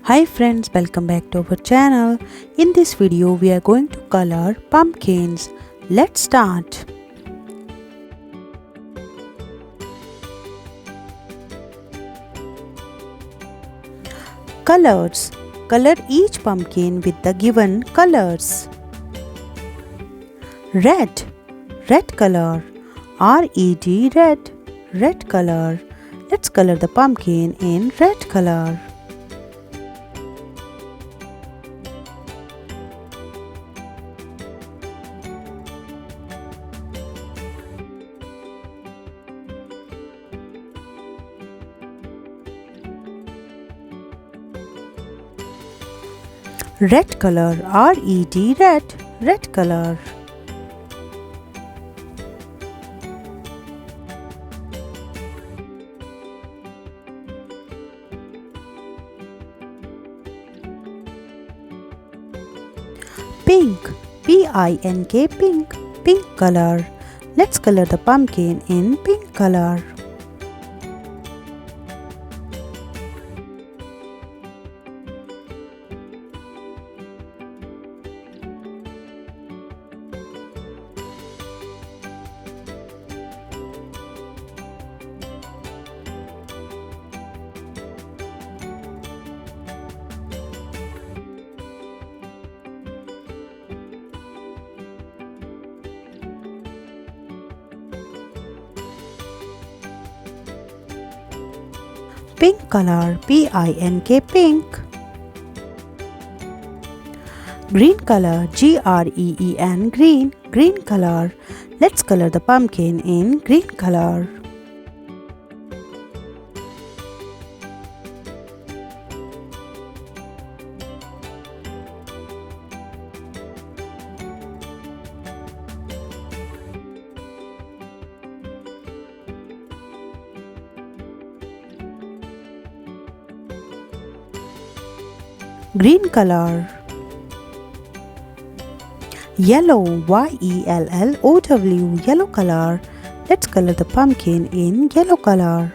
Hi friends, welcome back to our channel. In this video we are going to color pumpkins. Let's start. Colors. Color each pumpkin with the given colors. Red. Red color. R-E-D red. Red color. Let's color the pumpkin in red color. Red color. R-E-D red. Red color. Pink. P-I-N-K pink. Pink color. Let's color the pumpkin in pink color. Pink color. P-I-N-K pink. Green color. G-R-E-E-N green. Green color. Let's color the pumpkin in green color. Green color. Yellow. Y-E-L-L-O-W yellow color. Let's color the pumpkin in yellow color.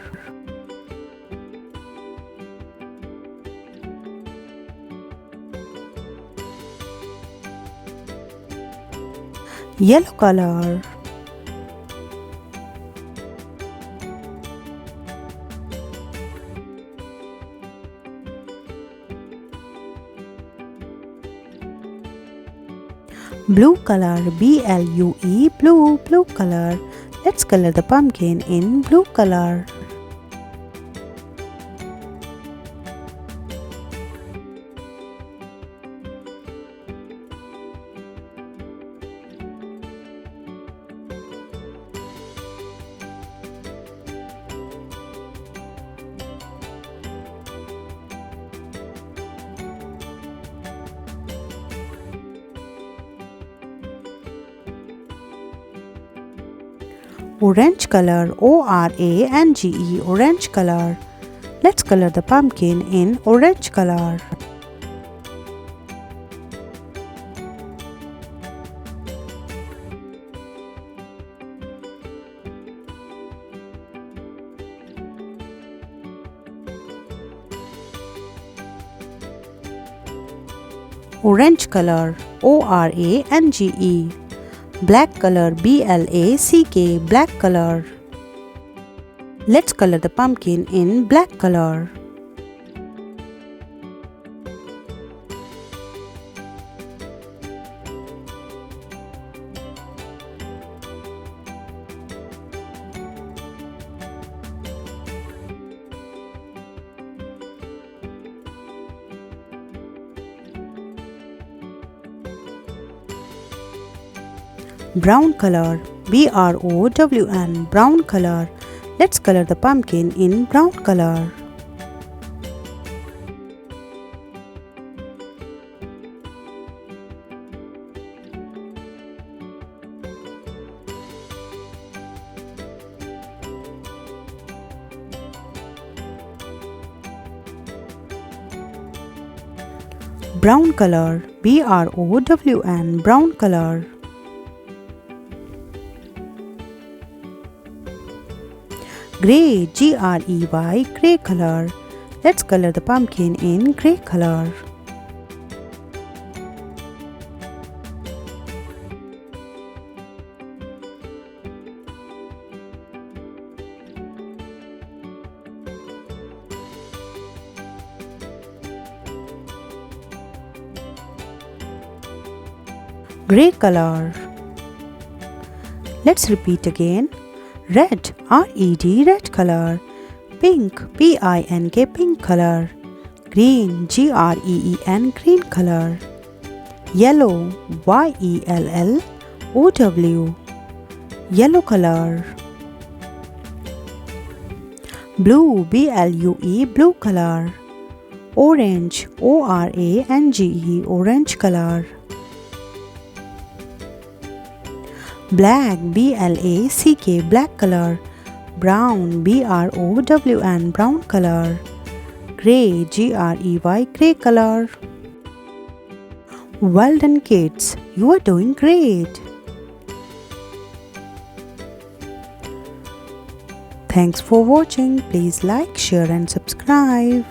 Yellow color. Blue color. B-L-U-E blue. Blue color. Let's color the pumpkin in blue color. Orange color. O-R-A-N-G-E orange color. Let's color the pumpkin in orange color. Orange color. O-R-A-N-G-E. Black color. B-L-A-C-K black color. Let's color the pumpkin in black color. Brown color. B-R-O-W-N brown color. Let's color the pumpkin in brown color. Brown color. B-R-O-W-N brown color. Grey. G-R-E-Y grey color. Let's color the pumpkin in grey color. Grey color. Let's repeat again. Red, R-E-D, red color. Pink, P-I-N-K, pink color. Green, G-R-E-E-N, green color. Yellow, Y-E-L-L-O-W, yellow color. Blue, B-L-U-E, blue color. Orange, O-R-A-N-G-E, orange color. Black, B-L-A-C-K, black color. Brown, B-R-O-W-N, brown color. Grey, G-R-E-Y, grey color. Well done kids, you are doing great. Thanks for watching. Please like, share and subscribe.